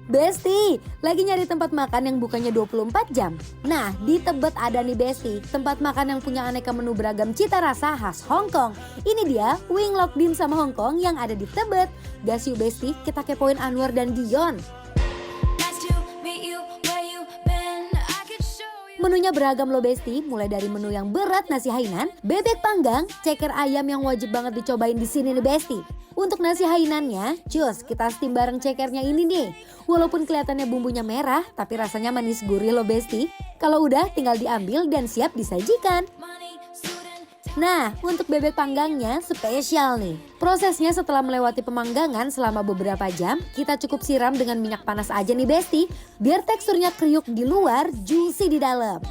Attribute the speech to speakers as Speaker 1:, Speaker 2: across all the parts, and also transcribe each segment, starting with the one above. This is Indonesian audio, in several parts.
Speaker 1: Besti, lagi nyari tempat makan yang bukannya 24 jam? Nah, di Tebet ada nih Besti, tempat makan yang punya aneka menu beragam cita rasa khas Hong Kong. Ini dia, Wing Lok Dim Sum Hong Kong yang ada di Tebet. Gas yuk Besti, kita kepoin Anwar dan Dion. Menunya beragam loh Besti, mulai dari menu yang berat nasi Hainan, bebek panggang, ceker ayam yang wajib banget dicobain di sini nih Besti. Untuk nasi Hainannya, cus kita steam bareng cekernya ini nih. Walaupun kelihatannya bumbunya merah, tapi rasanya manis gurih loh Besti. Kalau udah tinggal diambil dan siap disajikan. Nah, untuk bebek panggangnya spesial nih. Prosesnya setelah melewati pemanggangan selama beberapa jam, kita cukup siram dengan minyak panas aja nih Besti, biar teksturnya kriuk di luar, juicy di dalam.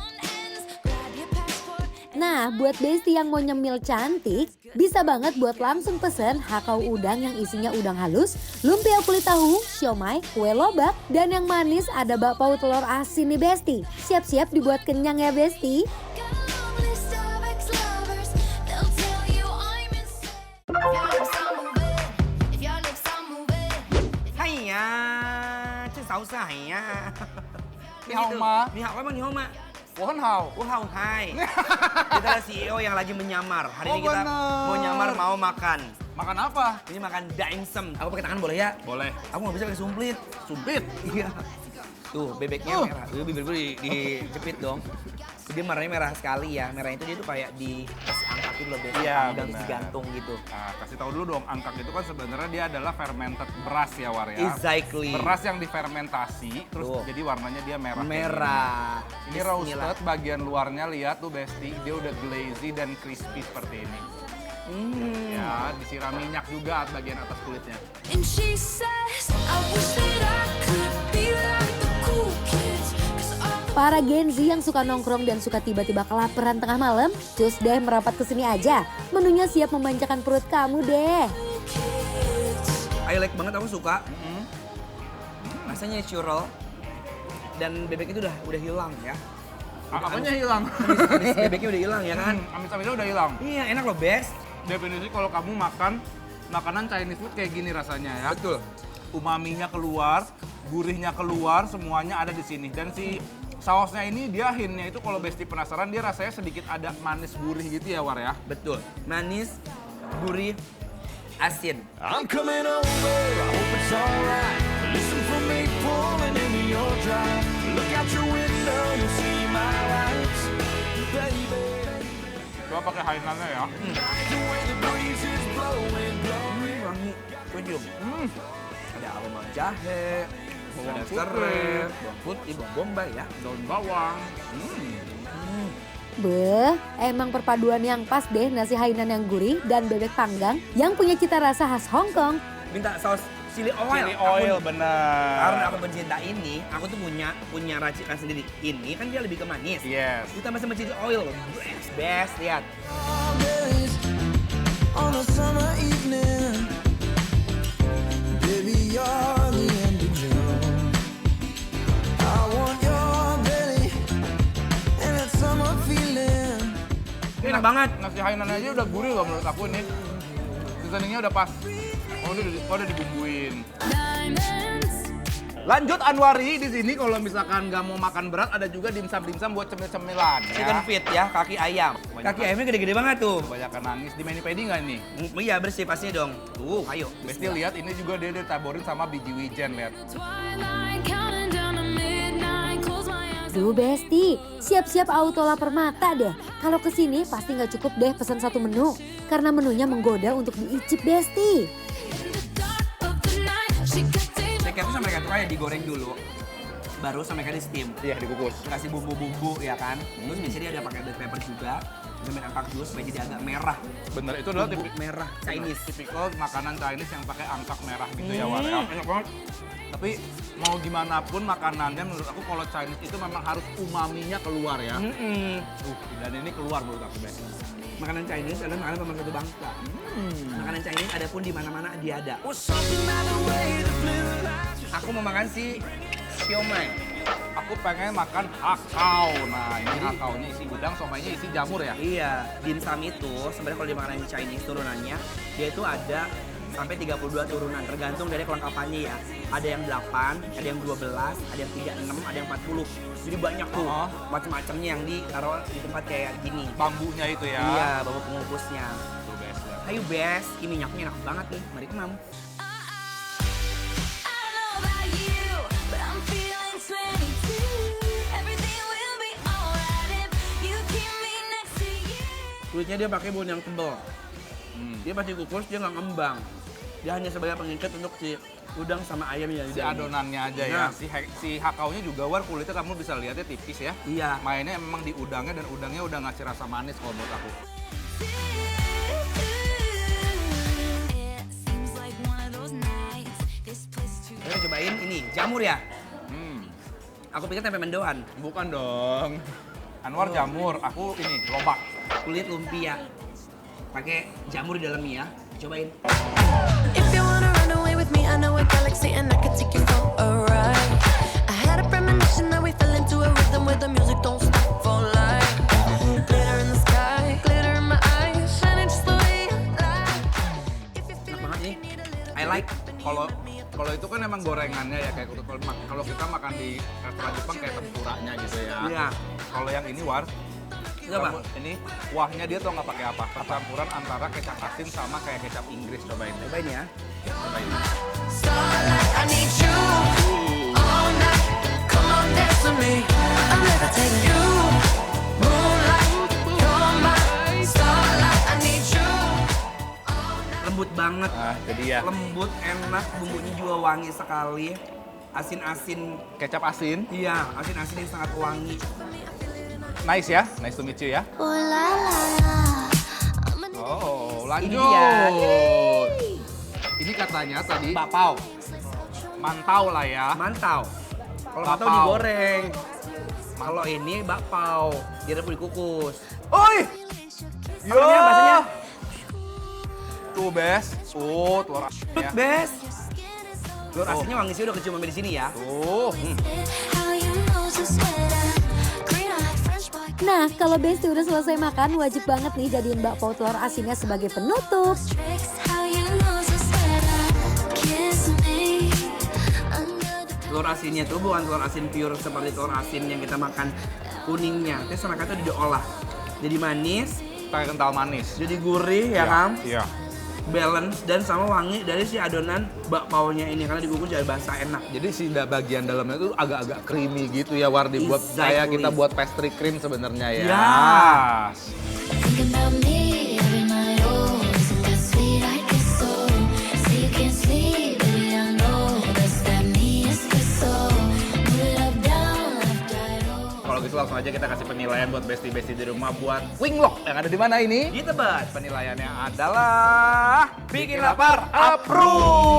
Speaker 1: Nah, buat Besti yang mau nyemil cantik, bisa banget buat langsung pesen hakau udang yang isinya udang halus, lumpia kulit tahu, siomay, kue lobak, dan yang manis ada bakpao telur asin nih Besti. Siap-siap dibuat kenyang ya Besti.
Speaker 2: Ni hao ma.
Speaker 3: Ni hao, emang ni hao ma?
Speaker 2: Wohan hao.
Speaker 3: Wow, hai. Kita adalah CEO yang lagi menyamar. Hari ini kita mau nyamar, mau makan.
Speaker 2: Makan apa?
Speaker 3: Ini makan dim sum. Aku pakai tangan boleh ya?
Speaker 2: Boleh.
Speaker 3: Aku nggak bisa pakai sumplit.
Speaker 2: Sumpit.
Speaker 3: Iya. Tuh, bebeknya merah. Tuh, bibir gue dijepit dong. Dia warnanya merah sekali ya. Merah itu dia tuh kayak di kasih angkat gitu loh, biasanya.
Speaker 2: Iya,
Speaker 3: dan
Speaker 2: benar.
Speaker 3: digantung gitu.
Speaker 2: Nah, kasih tahu dulu dong, angkak itu kan sebenarnya dia adalah fermented beras ya, War ya.
Speaker 3: Exactly.
Speaker 2: Beras yang difermentasi, terus
Speaker 3: Tuh.
Speaker 2: jadi warnanya dia merah. kayak
Speaker 3: Merah.
Speaker 2: Ini roasted, bagian luarnya lihat tuh Besti, dia udah glazy dan crispy seperti ini. Ya, disiram minyak juga bagian atas kulitnya.
Speaker 4: And she says, I wish that I could be like the cool kids. 'Cause all the
Speaker 1: Para Gen Z yang suka nongkrong dan suka tiba-tiba kelaparan tengah malam, cus deh merapat ke sini aja. Menunya siap memanjakan perut kamu deh.
Speaker 4: cool kids.
Speaker 3: I like banget, aku suka. Rasanya natural. Dan bebek itu udah hilang ya.
Speaker 2: Apanya hilang?
Speaker 3: Amis bebeknya udah hilang ya kan?
Speaker 2: Amis-amisnya udah hilang.
Speaker 3: Iya, enak loh, best.
Speaker 2: Definisi kalau kamu makan makanan Chinese food kayak gini rasanya ya.
Speaker 3: Betul.
Speaker 2: Umaminya keluar, gurihnya keluar, semuanya ada di sini. Dan si sausnya ini dia hintnya itu kalau Besti penasaran dia rasanya sedikit ada manis gurih gitu ya, War ya.
Speaker 3: Betul. Manis, gurih, asin.
Speaker 5: I'm coming over, I hope it's alright. Listen for me pulling into your drive. Look out your window, you see my lights. Baby,
Speaker 2: Coba pakai Hainannya ya.
Speaker 5: the way the breeze is blowing, blowing.
Speaker 3: Wangi, kujum. Ada aroma jahe,
Speaker 2: Bawang
Speaker 3: ada
Speaker 2: putih.
Speaker 3: serai, bawang putih, bawang bombay ya.
Speaker 2: Daun bawang.
Speaker 1: Beh, emang perpaduan yang pas deh nasi Hainan yang gurih dan bebek panggang yang punya cita rasa khas Hong Kong.
Speaker 3: Minta saus chili oil.
Speaker 2: Chili oil,
Speaker 3: Karena
Speaker 2: benar.
Speaker 3: aku pencinta ini, aku tuh punya racikan sendiri. Ini kan dia lebih ke manis.
Speaker 2: Yes.
Speaker 3: Ditambah sama chili oil. Best, lihat.
Speaker 5: Days on a summer evening. Baby, you're the end of June. I want your belly and that summer feeling.
Speaker 3: Ini enak banget.
Speaker 2: Nasi Hainan aja udah gurih loh menurut aku nih. Seasoningnya udah pas. Oh, udah dibumbuin.
Speaker 4: diamonds.
Speaker 2: Lanjut Anwari di sini kalau misalkan nggak mau makan berat ada juga dimsum buat cemil-cemilan
Speaker 3: Chicken
Speaker 2: ya.
Speaker 3: feet ya, kaki ayam. Kaki ayamnya gede-gede banget tuh.
Speaker 2: Kebanyakan nangis di mani-pedi nggak nih?
Speaker 3: Iya bersih pastinya dong. Ayo.
Speaker 2: Besti lihat ini juga dia ditaburin sama biji wijen lihat.
Speaker 4: Twilight, counting down to midnight. Close my eyes.
Speaker 1: Duh Besti, siap-siap auto lapar mata deh. Kalau kesini pasti nggak cukup deh pesan satu menu. Karena menunya menggoda untuk diicip Besti.
Speaker 4: In the dark of the night, she got David.
Speaker 3: Steak itu sama ikan tukai digoreng dulu. Baru sama ikan di steam.
Speaker 2: Iya dikukus.
Speaker 3: Kasih bumbu-bumbu ya kan. Terus biasanya dia ada pakai black pepper juga. Sama angkat dulu supaya jadi agak merah.
Speaker 2: Bener itu adalah
Speaker 3: Bumbu merah Chinese.
Speaker 2: tipikal makanan Chinese yang pakai angkak merah gitu ya War ya. Enak banget. Tapi mau gimana pun makanannya menurut aku kalau Chinese itu memang harus umaminya keluar ya. Dan ini keluar menurut aku Besti.
Speaker 3: Makanan Chinese adalah makanan pemersatu bangsa. Makanan Chinese ada pun di mana-mana dia ada.
Speaker 5: Was something about the way the blue lights.
Speaker 3: Aku mau makan si siomay.
Speaker 2: Aku pengen makan hakau. Nah, ini hakaunya isi udang, somainya isi jamur ya.
Speaker 3: Iya, dimsum itu sebenarnya kalau di makanan Chinese turunannya dia itu ada sampai 32 turunan tergantung dari kelengkapannya ya. Ada yang 8, ada yang 12, ada yang 36, ada yang 40. Jadi banyak tuh macam-macamnya yang ditaruh di tempat kayak gini.
Speaker 2: Bambunya itu ya.
Speaker 3: Iya, bambu pengupusnya.
Speaker 2: Tuh, best ya.
Speaker 3: Ayo Bes, ini minyaknya enak banget nih. Mari kemam.
Speaker 4: I don't know about you, but I'm feeling 22. Everything will be alright if you keep me next to you.
Speaker 3: Kulitnya dia pakai bumbu yang tebal. Dia pasti kukus, dia nggak ngembang. Dia hanya sebagai pengikat untuk si udang sama ayam yang
Speaker 2: Si
Speaker 3: di dalamnya.
Speaker 2: adonannya aja ya.
Speaker 3: Nah.
Speaker 2: Si hakaunya juga war kulitnya kamu bisa lihatnya tipis ya.
Speaker 3: Iya.
Speaker 2: Mainnya memang di udangnya dan udangnya udah ngasih rasa manis kalau menurut aku.
Speaker 4: It seems like one of those nights. This place too.
Speaker 3: Kita cobain ini, jamur ya. Aku pikir tempe mendoan.
Speaker 2: Bukan dong. Anwar jamur, aku ini lobak.
Speaker 3: Kulit lumpia. Pakai jamur di dalamnya ya. Cobain.
Speaker 4: If you wanna run away with me, I know a galaxy and I could take you for a ride. I had a premonition that we fell into a rhythm where the music don't stop for life. Glitter in the sky, glitter in my eyes, shining just the way you like. If you feel
Speaker 3: Enak banget
Speaker 4: like
Speaker 3: nih.
Speaker 4: you need a little
Speaker 3: I like.
Speaker 2: Kalau itu kan emang gorengannya ya kayak kalau kita makan di restoran Jepang kayak tempuranya gitu ya.
Speaker 3: Iya.
Speaker 2: Kalau yang ini war,
Speaker 3: Itu apa?
Speaker 2: ini kuahnya dia tuh nggak pakai apa? Percampuran antara kecap asin sama kayak kecap Inggris, cobain.
Speaker 3: Cobain ya.
Speaker 2: Cobain.
Speaker 4: starlight, I need you all night. Come on, dance with me. I'm levitating you. Moonlight, you're my starlight, I need you.
Speaker 3: Lembut banget.
Speaker 2: Nah, jadi ya
Speaker 3: Lembut, enak, bumbunya juga wangi sekali. Asin-asin.
Speaker 2: kecap asin.
Speaker 3: Iya, asin-asin yang sangat wangi.
Speaker 2: Nice ya, nice to meet you ya.
Speaker 4: Oh la la la.
Speaker 2: Oh, lanjut.
Speaker 3: Ini dia.
Speaker 2: Ini katanya tadi
Speaker 3: Bakpao.
Speaker 2: mantau lah ya.
Speaker 3: Mantau. Kalau mantau
Speaker 2: Bakpao.
Speaker 3: digoreng. Kalau ini bakpao, dia udah dikukus.
Speaker 2: Oi!
Speaker 3: Apa namanya bahasanya?
Speaker 2: Tuh, Bes. Telur asinnya.
Speaker 3: Bes. Telur asinnya wangi sih udah kecium sampai di sini ya.
Speaker 2: Tuh.
Speaker 4: How you know so sweater. Green eyed French boy.
Speaker 1: Nah, kalau Besti udah selesai makan, wajib banget nih jadiin bakpao telur asinnya sebagai penutup.
Speaker 4: Tricks. How you know so sweater. Kiss me under the
Speaker 3: Telur asinnya tuh bukan telur asin pure seperti telur asin yang kita makan kuningnya. Terus mereka tuh diolah. Jadi manis,
Speaker 2: Kayak kental manis.
Speaker 3: jadi gurih ya kan?
Speaker 2: Iya.
Speaker 3: Balance dan sama wangi dari si adonan bakpaonya ini karena dikukus jadi basah enak.
Speaker 2: Jadi si bagian dalamnya tuh agak-agak creamy gitu ya, War, dibuat
Speaker 3: Exactly.
Speaker 2: kayak kita buat pastry cream sebenarnya ya.
Speaker 3: Ya.
Speaker 4: Think about me every night, oh, isn't that sweet? I guess so. Say you can't sleep, baby, I know that's that me espresso. Move it up, down, left, right, oh.
Speaker 2: Kalau gitu langsung aja kita kasih penilaian buat besti-besti di rumah buat Winglock yang ada di mana ini?
Speaker 3: Di Tebet.
Speaker 2: Penilaiannya adalah bikin lapar approve.